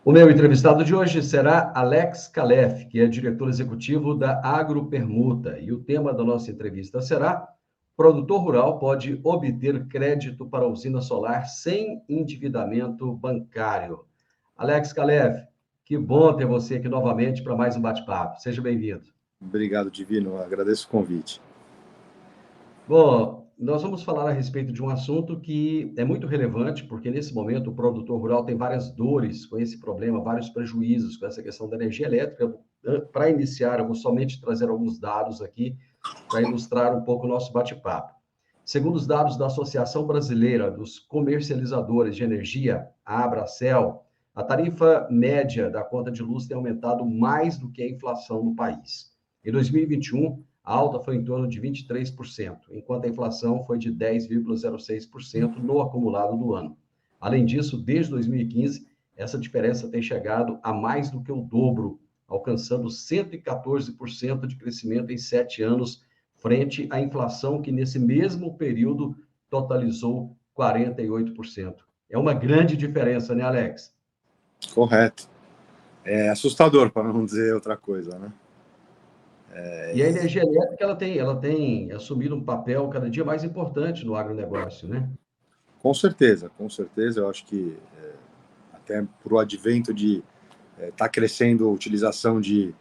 O meu entrevistado de hoje será Alex Calef, que é diretor executivo da Agropermuta. E o tema da nossa entrevista será: produtor rural pode obter crédito para usina solar sem endividamento bancário. Alex Calef, que bom ter você aqui novamente para mais um bate-papo. Seja bem-vindo. Obrigado, Divino. Agradeço o convite. Bom, nós vamos falar a respeito de um assunto que é muito relevante, porque nesse momento o produtor rural tem várias dores com esse problema, vários prejuízos com essa questão da energia elétrica. Para iniciar, eu vou somente trazer alguns dados aqui para ilustrar um pouco o nosso bate-papo. Segundo os dados da Associação Brasileira dos Comercializadores de Energia, a Abracel, a tarifa média da conta de luz tem aumentado mais do que a inflação no país. Em 2021, a alta foi em torno de 23%, enquanto a inflação foi de 10,06% no acumulado do ano. Além disso, desde 2015, essa diferença tem chegado a mais do que o dobro, alcançando 114% de crescimento em 7 anos, frente à inflação que nesse mesmo período totalizou 48%. É uma grande diferença, né, Alex? Correto. É assustador, para não dizer outra coisa, né? E a energia elétrica ela tem assumido um papel cada dia mais importante no agronegócio, né? Com certeza, com certeza. Eu acho que até por o advento de estar crescendo a utilização de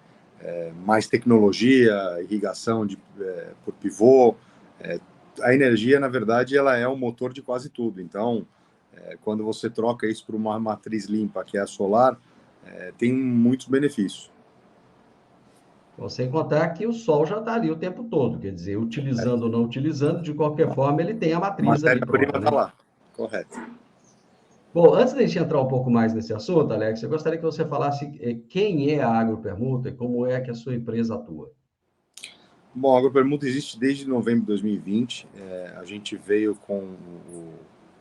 mais tecnologia, irrigação por pivô, a energia, na verdade, ela é o motor de quase tudo. Então, quando você troca isso por uma matriz limpa, que é a solar, tem muitos benefícios. Bom, sem contar que o sol já está ali o tempo todo, quer dizer, utilizando ou não utilizando, de qualquer forma, ele tem a A matriz ali matéria-prima pronta, está né? lá. Correto. Bom, antes de a gente entrar um pouco mais nesse assunto, Alex, eu gostaria que você falasse quem é a Agropermuta e como é que a sua empresa atua. Bom, a Agropermuta existe desde novembro de 2020. A gente veio com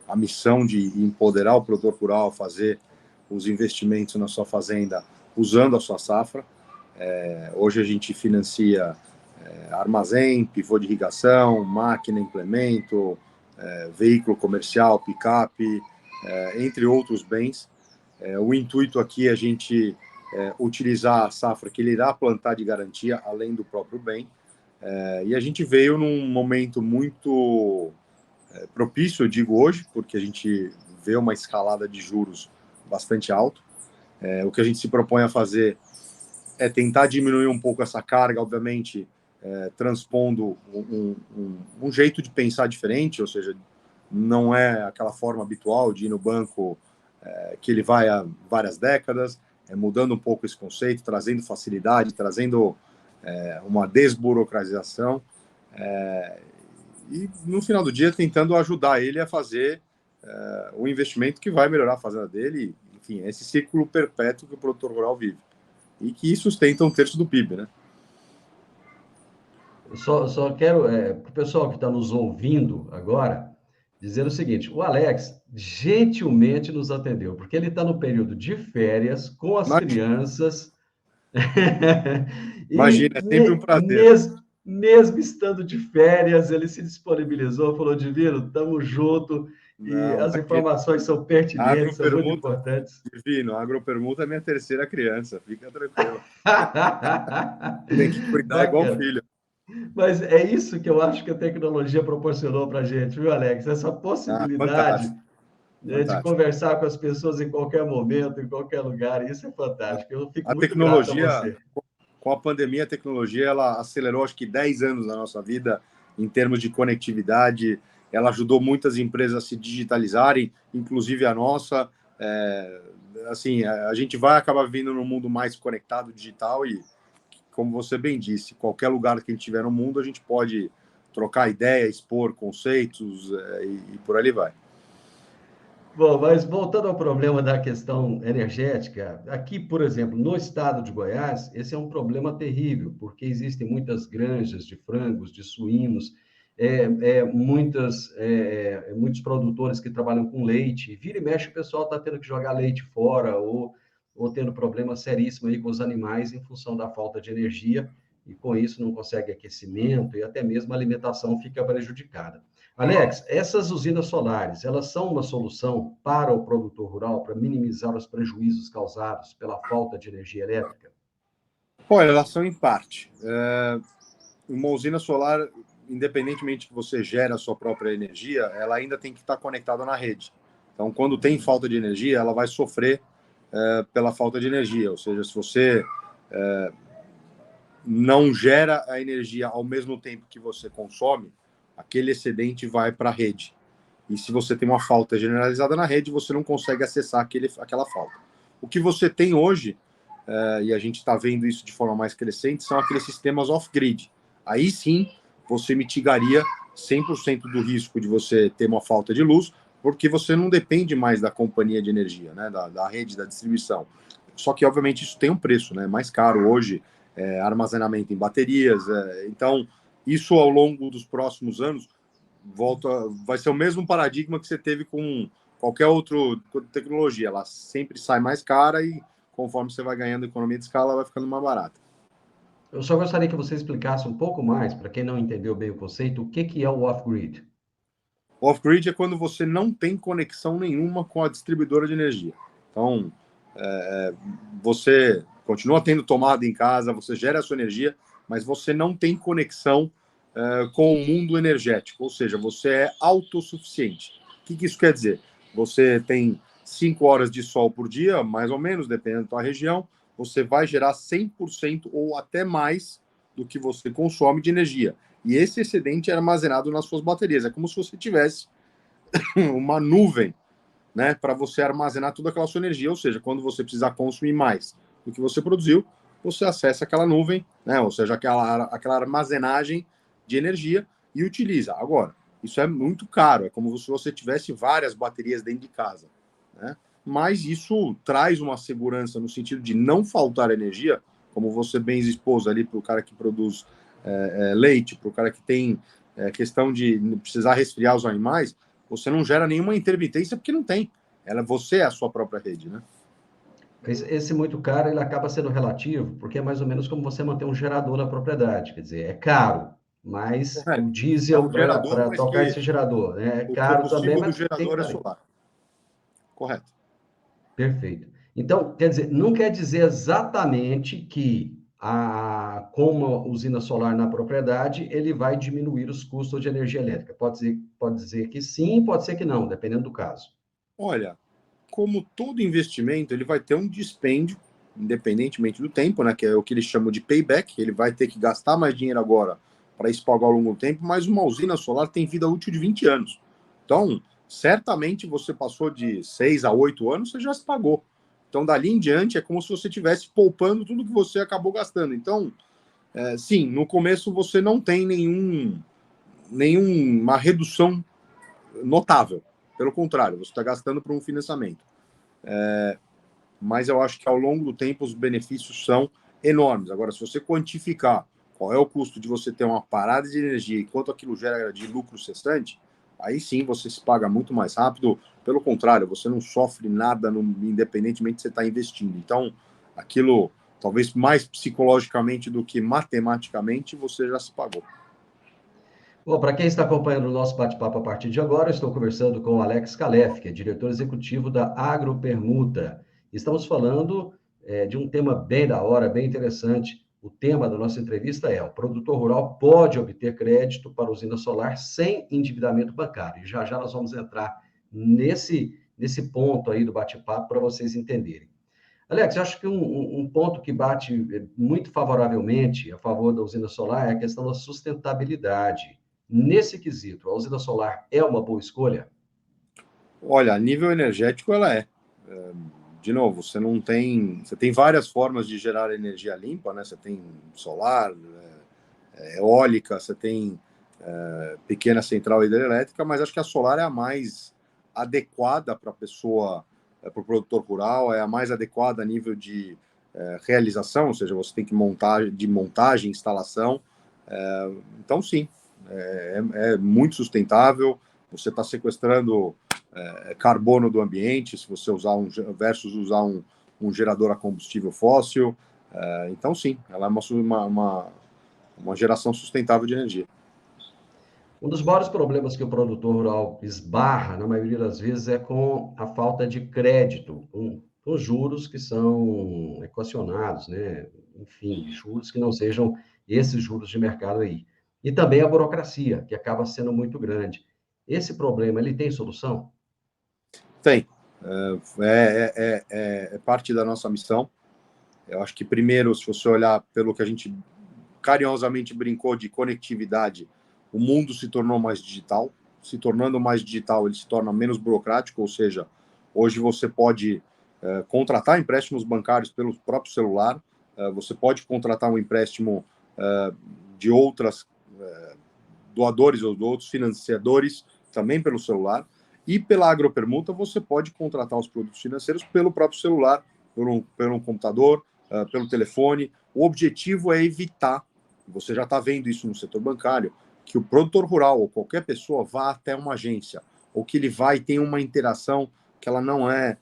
a missão de empoderar o produtor rural a fazer os investimentos na sua fazenda usando a sua safra. Hoje a gente financia armazém, pivô de irrigação, máquina, implemento, veículo comercial, picape, entre outros bens. O intuito aqui é a gente utilizar a safra que ele irá plantar de garantia, além do próprio bem. E a gente veio num momento muito propício, eu digo hoje, porque a gente vê uma escalada de juros bastante alto. O que a gente se propõe a fazer é tentar diminuir um pouco essa carga, obviamente, transpondo um jeito de pensar diferente, ou seja, não é aquela forma habitual de ir no banco que ele vai há várias décadas, mudando um pouco esse conceito, trazendo facilidade, trazendo uma desburocratização, e no final do dia tentando ajudar ele a fazer o investimento que vai melhorar a fazenda dele, enfim, esse ciclo perpétuo que o produtor rural vive e que sustenta 1/3 do PIB, né? Só quero, para o pessoal que está nos ouvindo agora, dizer o seguinte: o Alex gentilmente nos atendeu, porque ele está no período de férias com as crianças. E Imagina, é sempre um prazer. mesmo estando de férias, ele se disponibilizou, falou: Divino, estamos junto, e Não, as imagina. informações são A pertinentes, são muito agropermuta, importantes. Divino, a agropermuta é minha terceira criança, fica tranquilo. Tem que cuidar igual Bacana. filho. Mas é isso que eu acho que a tecnologia proporcionou para a gente, viu, Alex? Essa possibilidade, Fantástico, né, de fantástico. conversar com as pessoas em qualquer momento, em qualquer lugar, isso é fantástico. Eu fico A muito grato a tecnologia, você. com a pandemia, a tecnologia ela acelerou acho que 10 anos na nossa vida em termos de conectividade. Ela ajudou muitas empresas a se digitalizarem, inclusive a nossa. Assim, a gente vai acabar vivendo num mundo mais conectado, digital e, como você bem disse, qualquer lugar que a gente estiver no mundo, a gente pode trocar ideia, expor conceitos e por ali vai. Bom, mas voltando ao problema da questão energética, aqui, por exemplo, no estado de Goiás, esse é um problema terrível, porque existem muitas granjas de frangos, de suínos, muitos produtores que trabalham com leite, e vira e mexe o pessoal está tendo que jogar leite fora ou tendo problema seríssimo aí com os animais em função da falta de energia, e com isso não consegue aquecimento e até mesmo a alimentação fica prejudicada. Alex, essas usinas solares, elas são uma solução para o produtor rural, para minimizar os prejuízos causados pela falta de energia elétrica? Olha, elas são em parte. Uma usina solar, independentemente que você gere a sua própria energia, ela ainda tem que estar conectada na rede. Então, quando tem falta de energia, ela vai sofrer pela falta de energia. Ou seja, se você não gera a energia ao mesmo tempo que você consome, aquele excedente vai para a rede. E se você tem uma falta generalizada na rede, você não consegue acessar aquela falta. O que você tem hoje, e a gente está vendo isso de forma mais crescente, são aqueles sistemas off-grid. Aí sim, você mitigaria 100% do risco de você ter uma falta de luz, porque você não depende mais da companhia de energia, né, da rede, da distribuição. Só que, obviamente, isso tem um preço, né, mais caro hoje, armazenamento em baterias. Então, isso ao longo dos próximos anos vai ser o mesmo paradigma que você teve com qualquer outra tecnologia. Ela sempre sai mais cara e conforme você vai ganhando economia de escala, vai ficando mais barata. Eu só gostaria que você explicasse um pouco mais, para quem não entendeu bem o conceito, o que é o off-grid? Off-grid é quando você não tem conexão nenhuma com a distribuidora de energia. Então, você continua tendo tomada em casa, você gera a sua energia, mas você não tem conexão com o mundo energético, ou seja, você é autossuficiente. O que isso quer dizer? Você tem 5 horas de sol por dia, mais ou menos, dependendo da tua região, você vai gerar 100% ou até mais do que você consome de energia. E esse excedente é armazenado nas suas baterias. É como se você tivesse uma nuvem, né, para você armazenar toda aquela sua energia. Ou seja, quando você precisar consumir mais do que você produziu, você acessa aquela nuvem, né, ou seja, aquela armazenagem de energia e utiliza. Agora, isso é muito caro. É como se você tivesse várias baterias dentro de casa, né? Mas isso traz uma segurança no sentido de não faltar energia, como você bem expôs ali para o cara que produz leite, para o cara que tem questão de precisar resfriar os animais, você não gera nenhuma intermitência porque não tem. Você é a sua própria rede, né? Esse muito caro, ele acaba sendo relativo, porque é mais ou menos como você manter um gerador na propriedade. Quer dizer, é caro, mas o Correto. É diesel um gerador, para mas tocar que esse gerador, né? É o caro também, combustível do mas tem que gerador é estar ali. solar. Correto. Perfeito. Então, quer dizer, não quer dizer exatamente que com uma usina solar na propriedade, ele vai diminuir os custos de energia elétrica. Pode dizer que sim, pode ser que não, dependendo do caso. Olha, como todo investimento, ele vai ter um dispêndio, independentemente do tempo, né? Que é o que eles chamam de payback. Ele vai ter que gastar mais dinheiro agora para isso pagar ao longo do tempo, mas uma usina solar tem vida útil de 20 anos. Então, certamente você passou de 6 a 8 anos, você já se pagou. Então, dali em diante, é como se você estivesse poupando tudo que você acabou gastando. Então, sim, no começo você não tem nenhuma redução notável. Pelo contrário, você está gastando para um financiamento. Mas eu acho que ao longo do tempo os benefícios são enormes. Agora, se você quantificar qual é o custo de você ter uma parada de energia e quanto aquilo gera de lucro cessante, aí sim você se paga muito mais rápido. Pelo contrário, você não sofre nada independentemente de você estar investindo. Então, aquilo, talvez mais psicologicamente do que matematicamente, você já se pagou. Bom, para quem está acompanhando o nosso bate-papo a partir de agora, estou conversando com o Alex Calef, que é diretor executivo da Agropermuta. Estamos falando de um tema bem da hora, bem interessante. O tema da nossa entrevista é: o produtor rural pode obter crédito para usina solar sem endividamento bancário. E já já nós vamos entrar nesse ponto aí do bate-papo para vocês entenderem. Alex, eu acho que um ponto que bate muito favoravelmente a favor da usina solar é a questão da sustentabilidade. Nesse quesito, a usina solar é uma boa escolha? Olha, a nível energético ela é. De novo, você tem várias formas de gerar energia limpa, né? Você tem solar, eólica, você tem pequena central hidrelétrica, mas acho que a solar é a mais adequada para a pessoa, para o produtor rural, é a mais adequada a nível de realização, ou seja, você tem que montagem, instalação. Então, sim, é muito sustentável. Você está sequestrando carbono do ambiente, se você usar versus usar um gerador a combustível fóssil. Então, sim, ela é uma geração sustentável de energia. Um dos maiores problemas que o produtor rural esbarra, na maioria das vezes, é com a falta de crédito, com juros que são equacionados, né? Enfim, juros que não sejam esses juros de mercado aí. E também a burocracia, que acaba sendo muito grande. Esse problema, ele tem solução? Tem. É parte da nossa missão. Eu acho que, primeiro, se você olhar pelo que a gente carinhosamente brincou de conectividade, o mundo se tornou mais digital. Se tornando mais digital, ele se torna menos burocrático, ou seja, hoje você pode contratar empréstimos bancários pelo próprio celular, você pode contratar um empréstimo de outras doadores ou de outros financiadores também pelo celular. E pela agropermuta, você pode contratar os produtos financeiros pelo próprio celular, pelo computador, pelo telefone. O objetivo é evitar, você já está vendo isso no setor bancário, que o produtor rural ou qualquer pessoa vá até uma agência, ou que ele vai e tenha uma interação que ela não é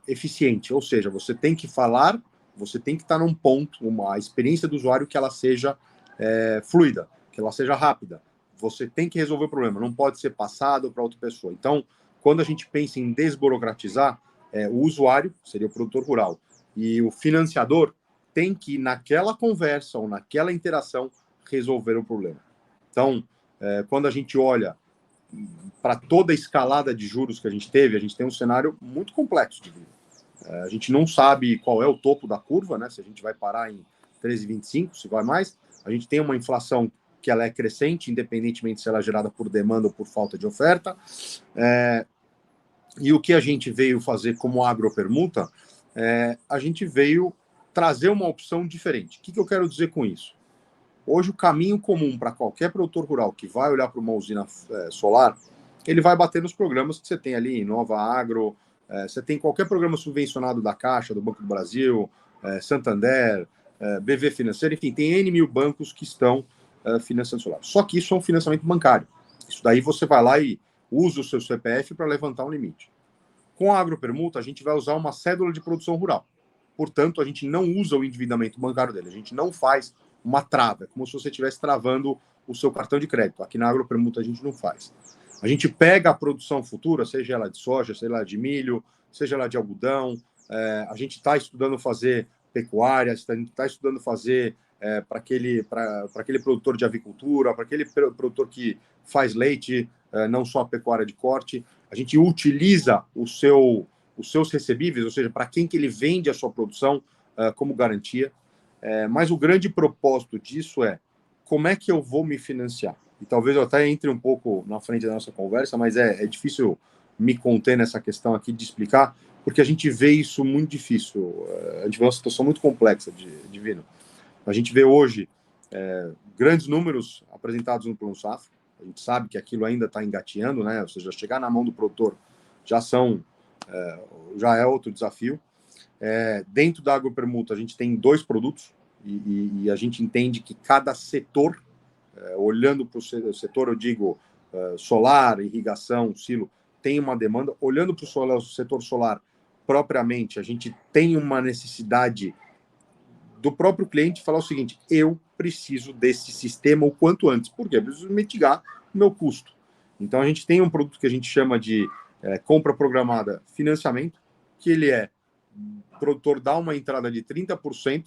eficiente. Ou seja, você tem que falar, você tem que estar num ponto, uma experiência do usuário que ela seja fluida, que ela seja rápida. Você tem que resolver o problema, não pode ser passado para outra pessoa. Então, quando a gente pensa em desburocratizar, o usuário, seria o produtor rural, e o financiador tem que, naquela conversa ou naquela interação, resolver o problema. Então, quando a gente olha para toda a escalada de juros que a gente tem um cenário muito complexo de vida. A gente não sabe qual é o topo da curva, né? Se a gente vai parar em 13,25, se vai mais. A gente tem uma inflação que ela é crescente, independentemente se ela é gerada por demanda ou por falta de oferta. E o que a gente veio fazer como agropermuta, a gente veio trazer uma opção diferente. O que eu quero dizer com isso? Hoje, o caminho comum para qualquer produtor rural que vai olhar para uma usina solar, ele vai bater nos programas que você tem ali, Nova Agro, você tem qualquer programa subvencionado da Caixa, do Banco do Brasil, Santander, BV Financeiro, enfim, tem N mil bancos que estão financiando solar. Só que isso é um financiamento bancário. Isso daí você vai lá e usa o seu CPF para levantar um limite. Com a agropermuta, a gente vai usar uma cédula de produção rural. Portanto, a gente não usa o endividamento bancário dele. A gente não faz uma trava. É como se você estivesse travando o seu cartão de crédito. Aqui na agropermuta a gente não faz. A gente pega a produção futura, seja ela de soja, seja ela de milho, seja ela de algodão. A gente está estudando fazer pecuária, está estudando fazer para aquele produtor de avicultura, para aquele produtor que faz leite, não só a pecuária de corte. A gente utiliza os seus recebíveis, ou seja, para quem que ele vende a sua produção como garantia. Mas o grande propósito disso é como é que eu vou me financiar? E talvez eu até entre um pouco na frente da nossa conversa, mas é difícil me conter nessa questão aqui de explicar, porque a gente vê isso muito difícil. A gente vê uma situação muito complexa, Divino. A gente vê hoje grandes números apresentados no Plano Safra. A gente sabe que aquilo ainda está engateando, né? Ou seja, chegar na mão do produtor já é outro desafio. Dentro da agropermuta, a gente tem 2 produtos e a gente entende que cada setor, olhando para o setor, eu digo solar, irrigação, silo, tem uma demanda. Olhando para o setor solar propriamente, a gente tem uma necessidade do próprio cliente falar o seguinte: eu preciso desse sistema o quanto antes, porque eu preciso mitigar o meu custo. Então, a gente tem um produto que a gente chama de compra programada financiamento, que o produtor dá uma entrada de 30%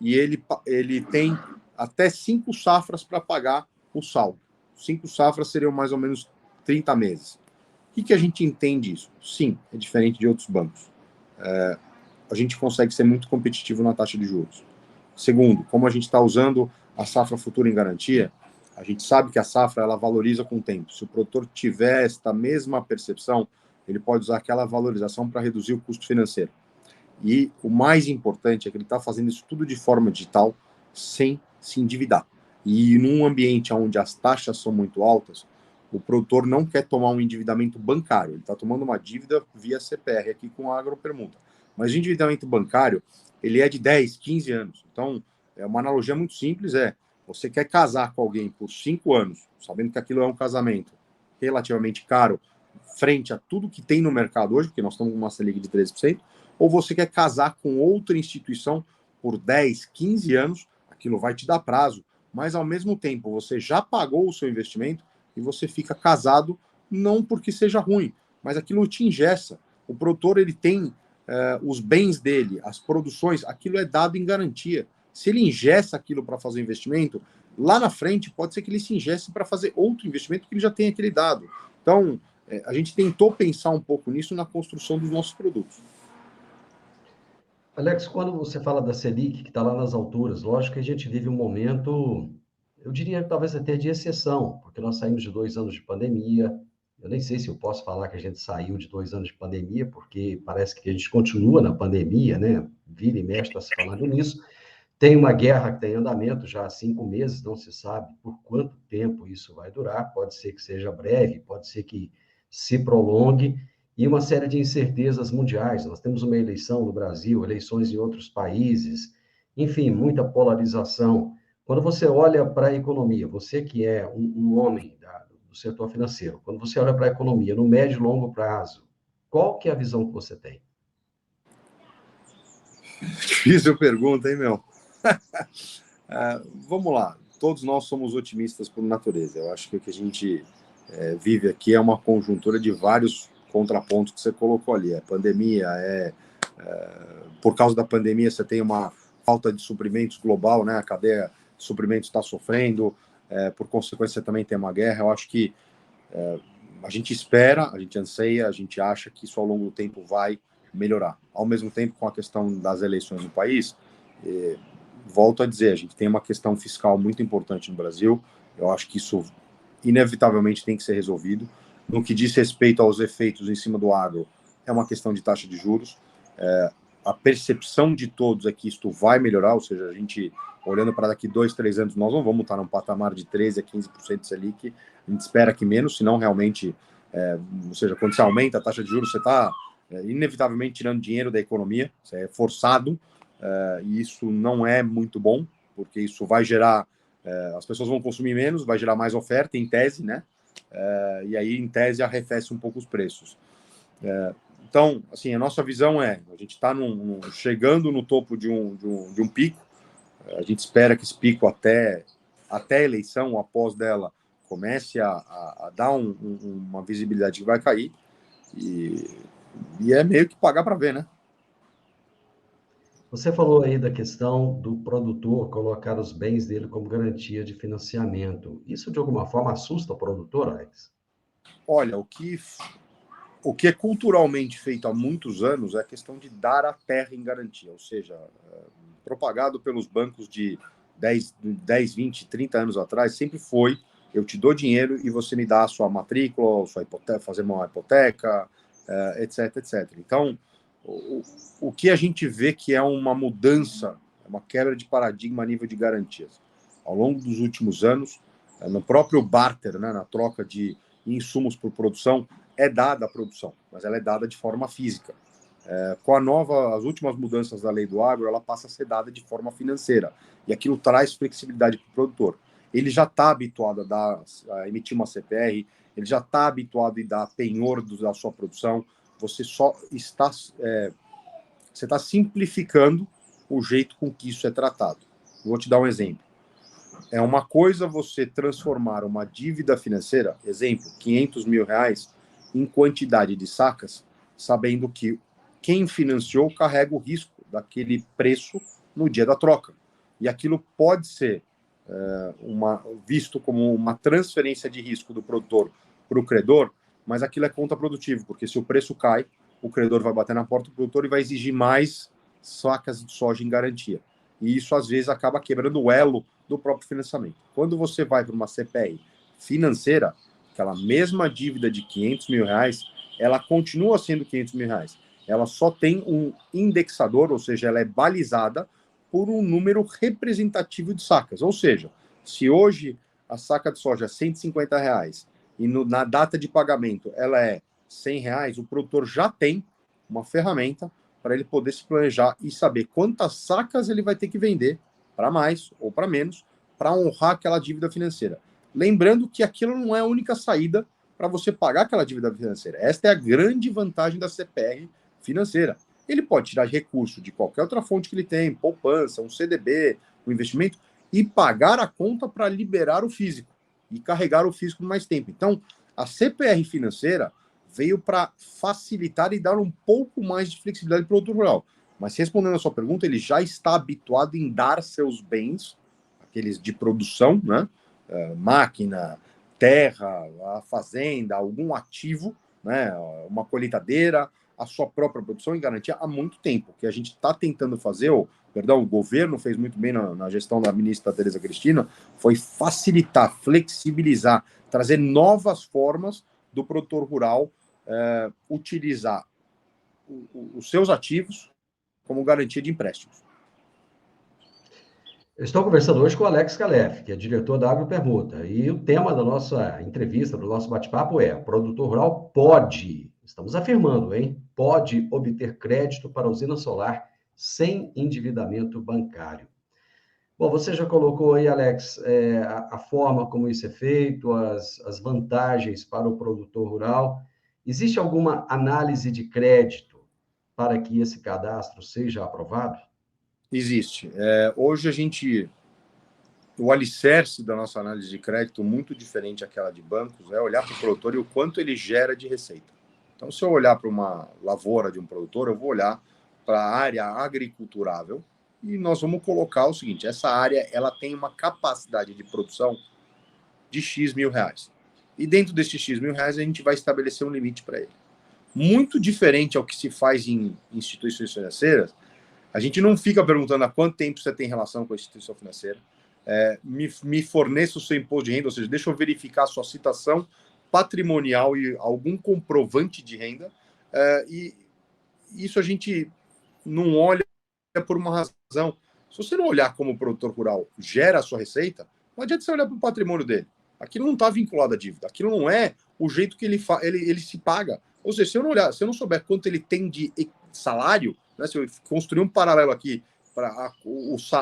e ele tem até 5 safras para pagar o saldo. 5 safras seriam mais ou menos 30 meses. O que a gente entende isso? Sim, é diferente de outros bancos. A gente consegue ser muito competitivo na taxa de juros. Segundo, como a gente está usando a safra futura em garantia, a gente sabe que a safra ela valoriza com o tempo. Se o produtor tiver esta mesma percepção, ele pode usar aquela valorização para reduzir o custo financeiro. E o mais importante é que ele está fazendo isso tudo de forma digital, sem se endividar. E num ambiente onde as taxas são muito altas, o produtor não quer tomar um endividamento bancário, ele está tomando uma dívida via CPR aqui com a agropermuta. Mas o endividamento bancário, ele é de 10, 15 anos. Então, uma analogia muito simples você quer casar com alguém por 5 anos, sabendo que aquilo é um casamento relativamente caro, frente a tudo que tem no mercado hoje, porque nós estamos com uma Selic de 13%, ou você quer casar com outra instituição por 10, 15 anos, aquilo vai te dar prazo, mas ao mesmo tempo você já pagou o seu investimento e você fica casado, não porque seja ruim, mas aquilo te engessa. O produtor, ele tem os bens dele, as produções, aquilo é dado em garantia. Se ele ingessa aquilo para fazer o investimento, lá na frente pode ser que ele se ingesse para fazer outro investimento que ele já tem aquele dado. Então, a gente tentou pensar um pouco nisso na construção dos nossos produtos. Alex, quando você fala da Selic, que está lá nas alturas, lógico que a gente vive um momento, eu diria talvez até de exceção, porque nós saímos de 2 anos de pandemia. Eu nem sei se eu posso falar que a gente saiu de 2 anos de pandemia, porque parece que a gente continua na pandemia, né? Vira e mexe está se falando nisso. Tem uma guerra que está em andamento já há 5 meses, não se sabe por quanto tempo isso vai durar. Pode ser que seja breve, pode ser que se prolongue, e uma série de incertezas mundiais. Nós temos uma eleição no Brasil, eleições em outros países, enfim, muita polarização. Quando você olha para a economia, você que é um homem do setor financeiro, quando você olha para a economia no médio e longo prazo, qual que é a visão que você tem? Difícil pergunta, hein, meu? Vamos lá. Todos nós somos otimistas por natureza. Eu acho que o que a gente vive aqui é uma conjuntura de vários contrapontos que você colocou ali. A pandemia por causa da pandemia, você tem uma falta de suprimentos global, né? A cadeia de suprimentos está sofrendo. Por consequência, também tem uma guerra. Eu acho que a gente espera, a gente anseia, a gente acha que isso ao longo do tempo vai melhorar. Ao mesmo tempo, com a questão das eleições no país, volto a dizer, a gente tem uma questão fiscal muito importante no Brasil. Eu acho que isso inevitavelmente tem que ser resolvido. No que diz respeito aos efeitos em cima do agro, é uma questão de taxa de juros. A percepção de todos é que isto vai melhorar, ou seja, a gente, olhando para daqui 2, 3 anos, nós não vamos estar num patamar de 13% a 15% de Selic, a gente espera que menos, senão realmente, ou seja, quando você aumenta a taxa de juros, você está inevitavelmente tirando dinheiro da economia, você é forçado, e isso não é muito bom, porque isso vai gerar, as pessoas vão consumir menos, vai gerar mais oferta, em tese, né? E aí, em tese, arrefece um pouco os preços. Então, assim, a nossa visão a gente está chegando no topo de um pico, a gente espera que esse pico até a eleição, após dela, comece a dar uma visibilidade que vai cair, e é meio que pagar para ver, né? Você falou aí da questão do produtor colocar os bens dele como garantia de financiamento. Isso, de alguma forma, assusta o produtor, Alex? Olha, o que é culturalmente feito há muitos anos é a questão de dar a terra em garantia, ou seja, propagado pelos bancos de 10, 20, 30 anos atrás, sempre foi: eu te dou dinheiro e você me dá a sua matrícula, a sua hipoteca, fazer uma hipoteca, etc, etc. Então, o que a gente vê que é uma mudança, uma quebra de paradigma a nível de garantias. Ao longo dos últimos anos, no próprio barter, né, na troca de insumos por produção, é dada a produção, mas ela é dada de forma física. Com as últimas mudanças da lei do agro, ela passa a ser dada de forma financeira, e aquilo traz flexibilidade para o produtor. Ele já está habituado a emitir uma CPR, ele já está habituado a dar penhor da sua produção, você só está, você está simplificando o jeito com que isso é tratado. Vou te dar um exemplo. É uma coisa você transformar uma dívida financeira, exemplo, R$ 500.000, em quantidade de sacas, sabendo que quem financiou carrega o risco daquele preço no dia da troca. E aquilo pode ser visto como uma transferência de risco do produtor para o credor, mas aquilo é contraprodutivo, porque se o preço cai, o credor vai bater na porta do produtor e vai exigir mais sacas de soja em garantia. E isso, às vezes, acaba quebrando o elo do próprio financiamento. Quando você vai para uma CPR financeira, aquela mesma dívida de R$ 500.000, ela continua sendo R$ 500.000. Ela só tem um indexador, ou seja, ela é balizada por um número representativo de sacas. Ou seja, se hoje a saca de soja é R$ 150 e na data de pagamento ela é R$ 100, o produtor já tem uma ferramenta para ele poder se planejar e saber quantas sacas ele vai ter que vender, para mais ou para menos, para honrar aquela dívida financeira. Lembrando que aquilo não é a única saída para você pagar aquela dívida financeira. Esta é a grande vantagem da CPR financeira. Ele pode tirar recurso de qualquer outra fonte que ele tem, poupança, um CDB, um investimento, e pagar a conta para liberar o físico. e carregar o fisco por mais tempo. Então, a CPR financeira veio para facilitar e dar um pouco mais de flexibilidade para o produtor rural. Mas respondendo a sua pergunta, ele já está habituado em dar seus bens, aqueles de produção, né? Máquina, terra, a fazenda, algum ativo, né? Uma colheitadeira, a sua própria produção em garantia há muito tempo. O que a gente está tentando fazer, o governo fez muito bem na gestão da ministra Tereza Cristina, foi facilitar, flexibilizar, trazer novas formas do produtor rural utilizar os seus ativos como garantia de empréstimos. Eu estou conversando hoje com o Alex Calef, que é diretor da Agropermuta, e o tema da nossa entrevista, do nosso bate-papo é: o produtor rural pode, estamos afirmando, hein? Pode obter crédito para usina solar sem endividamento bancário. Bom, você já colocou aí, Alex, a forma como isso é feito, as vantagens para o produtor rural. Existe alguma análise de crédito para que esse cadastro seja aprovado? Existe. Hoje o alicerce da nossa análise de crédito, muito diferente daquela de bancos, é olhar para o produtor e o quanto ele gera de receita. Então, se eu olhar para uma lavoura de um produtor, eu vou olhar para a área agriculturável e nós vamos colocar o seguinte: essa área ela tem uma capacidade de produção de X mil reais. E dentro desses X mil reais, a gente vai estabelecer um limite para ele. Muito diferente ao que se faz em instituições financeiras, a gente não fica perguntando há quanto tempo você tem relação com a instituição financeira, me forneça o seu imposto de renda, ou seja, deixa eu verificar a sua situação patrimonial e algum comprovante de renda, e isso a gente não olha por uma razão. Se você não olhar como o produtor rural gera a sua receita, não adianta você olhar para o patrimônio dele. Aquilo não está vinculado à dívida, aquilo não é o jeito que ele se paga. Ou seja, se eu não olhar, se eu não souber quanto ele tem de salário, né, se eu construir um paralelo aqui,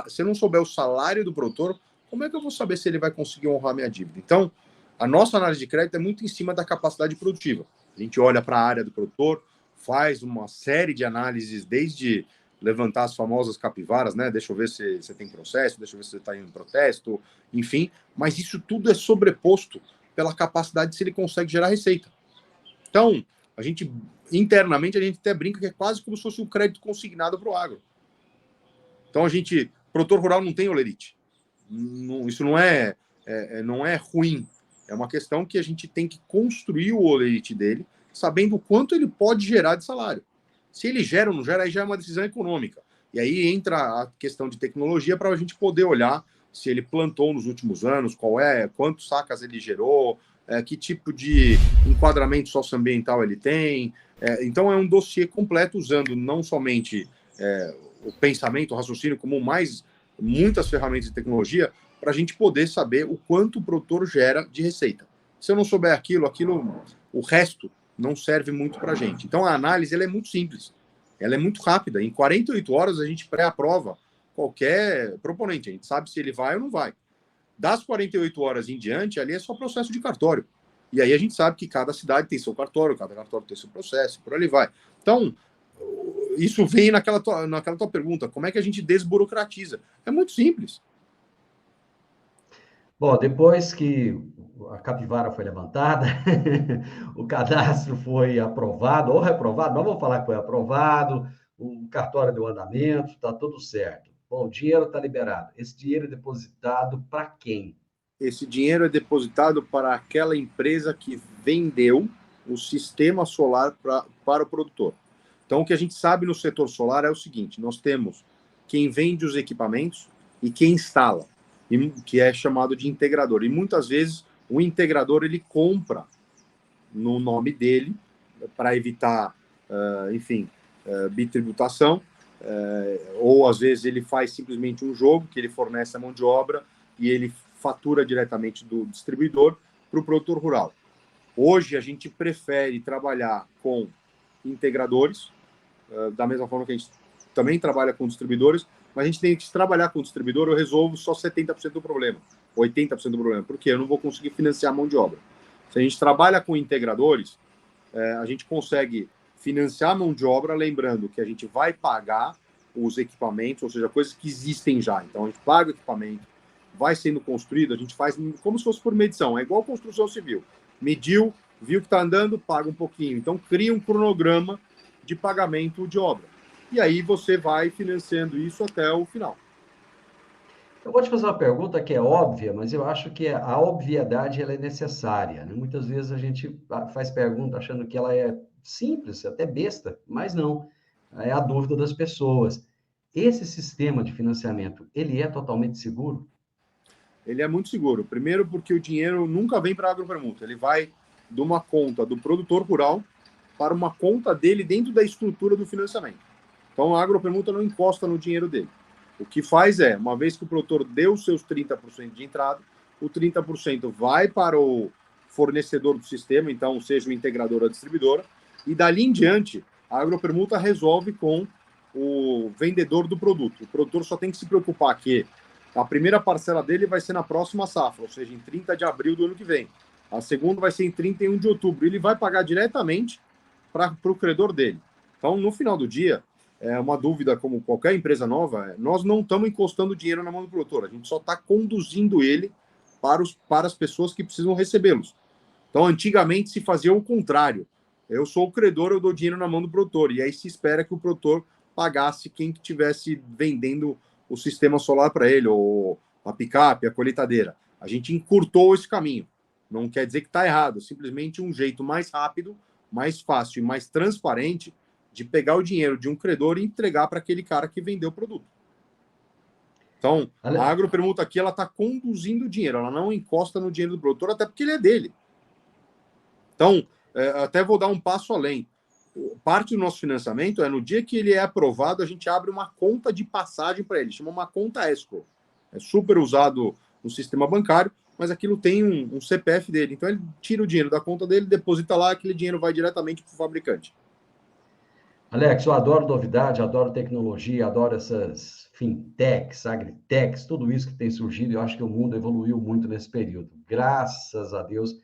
se eu não souber o salário do produtor, como é que eu vou saber se ele vai conseguir honrar minha dívida? Então, a nossa análise de crédito é muito em cima da capacidade produtiva. A gente olha para a área do produtor, faz uma série de análises, desde levantar as famosas capivaras, né? Deixa eu ver se você tem processo, deixa eu ver se você está em protesto, enfim. Mas isso tudo é sobreposto pela capacidade se ele consegue gerar receita. Então, internamente, a gente até brinca que é quase como se fosse um crédito consignado para o agro. Então, produtor rural não tem olerite. Isso não é ruim. É uma questão que a gente tem que construir o olerite dele, sabendo o quanto ele pode gerar de salário. Se ele gera ou não gera, aí já é uma decisão econômica. E aí entra a questão de tecnologia para a gente poder olhar se ele plantou nos últimos anos, quantos sacas ele gerou, que tipo de enquadramento socioambiental ele tem. Então é um dossiê completo, usando não somente o pensamento, o raciocínio, como muitas ferramentas de tecnologia, para a gente poder saber o quanto o produtor gera de receita. Se eu não souber aquilo, o resto não serve muito para a gente. Então, a análise ela é muito simples, ela é muito rápida. Em 48 horas, a gente pré-aprova qualquer proponente. A gente sabe se ele vai ou não vai. Das 48 horas em diante, ali é só processo de cartório. E aí a gente sabe que cada cidade tem seu cartório, cada cartório tem seu processo, por ali vai. Então, isso vem naquela tua pergunta, como é que a gente desburocratiza? É muito simples. Bom, depois que a capivara foi levantada, o cadastro foi aprovado ou reprovado, não vou falar que foi aprovado, o cartório deu andamento, está tudo certo. Bom, o dinheiro está liberado. Esse dinheiro é depositado para quem? Esse dinheiro é depositado para aquela empresa que vendeu o sistema solar para o produtor. Então, o que a gente sabe no setor solar é o seguinte: nós temos quem vende os equipamentos e quem instala, que é chamado de integrador. E muitas vezes o integrador ele compra no nome dele para evitar, bitributação, ou às vezes ele faz simplesmente um jogo que ele fornece a mão de obra e ele fatura diretamente do distribuidor para o produtor rural. Hoje a gente prefere trabalhar com integradores, da mesma forma que a gente também trabalha com distribuidores, mas a gente tem que trabalhar com o distribuidor, eu resolvo só 70% do problema, 80% do problema, porque eu não vou conseguir financiar a mão de obra. Se a gente trabalha com integradores, a gente consegue financiar a mão de obra, lembrando que a gente vai pagar os equipamentos, ou seja, coisas que existem já. Então, a gente paga o equipamento, vai sendo construído, a gente faz como se fosse por medição, é igual construção civil. Mediu, viu que está andando, paga um pouquinho. Então, cria um cronograma de pagamento de obra. E aí você vai financiando isso até o final. Eu vou te fazer uma pergunta que é óbvia, mas eu acho que a obviedade ela é necessária, né? Muitas vezes a gente faz pergunta achando que ela é simples, até besta, mas não. É a dúvida das pessoas. Esse sistema de financiamento, ele é totalmente seguro? Ele é muito seguro. Primeiro porque o dinheiro nunca vem para a agropermuta. Ele vai de uma conta do produtor rural para uma conta dele dentro da estrutura do financiamento. Então a agropermuta não encosta no dinheiro dele. O que faz é, uma vez que o produtor deu os seus 30% de entrada, o 30% vai para o fornecedor do sistema, então seja o integrador ou a distribuidora, e dali em diante a agropermuta resolve com o vendedor do produto. O produtor só tem que se preocupar que a primeira parcela dele vai ser na próxima safra, ou seja, em 30 de abril do ano que vem. A segunda vai ser em 31 de outubro. Ele vai pagar diretamente para o credor dele. Então, no final do dia, é uma dúvida como qualquer empresa nova, nós não estamos encostando dinheiro na mão do produtor, a gente só está conduzindo ele para as pessoas que precisam recebê-los. Então, antigamente se fazia o contrário. Eu sou o credor, eu dou dinheiro na mão do produtor, e aí se espera que o produtor pagasse quem estivesse vendendo o sistema solar para ele, ou a picape, a colheitadeira. A gente encurtou esse caminho. Não quer dizer que está errado, simplesmente um jeito mais rápido, mais fácil e mais transparente de pegar o dinheiro de um credor e entregar para aquele cara que vendeu o produto. Então, a agropermuta aqui, ela está conduzindo o dinheiro, ela não encosta no dinheiro do produtor, até porque ele é dele. Então, até vou dar um passo além. Parte do nosso financiamento é no dia que ele é aprovado, a gente abre uma conta de passagem para ele, chama uma conta escrow. É super usado no sistema bancário, mas aquilo tem um CPF dele. Então ele tira o dinheiro da conta dele, deposita lá, aquele dinheiro vai diretamente para o fabricante. Alex, eu adoro novidade, adoro tecnologia, adoro essas fintechs, agritechs, tudo isso que tem surgido. Eu acho que o mundo evoluiu muito nesse período. Graças a Deus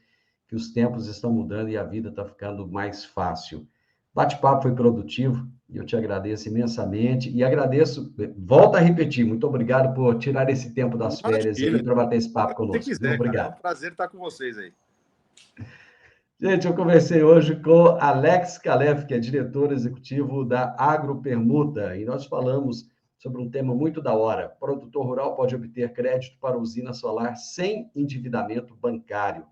que os tempos estão mudando e a vida está ficando mais fácil. Bate-papo foi produtivo e eu te agradeço imensamente. E agradeço, volto a repetir, muito obrigado por tirar esse tempo das férias aí para bater esse papo Se conosco. quiser, cara, é um Obrigado. prazer estar com vocês aí. Gente, eu conversei hoje com Alex Calef, que é diretor executivo da Agropermuta, e nós falamos sobre um tema muito da hora. O produtor rural pode obter crédito para usina solar sem endividamento bancário.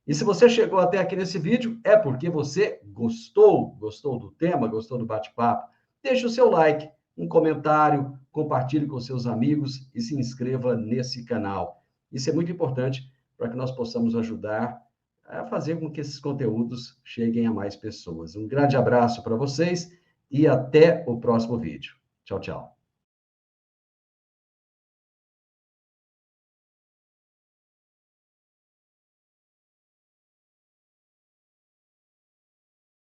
E se você chegou até aqui nesse vídeo, é porque você gostou do tema, gostou do bate-papo. Deixe o seu like, um comentário, compartilhe com seus amigos e se inscreva nesse canal. Isso é muito importante para que nós possamos ajudar a fazer com que esses conteúdos cheguem a mais pessoas. Um grande abraço para vocês e até o próximo vídeo. Tchau, tchau.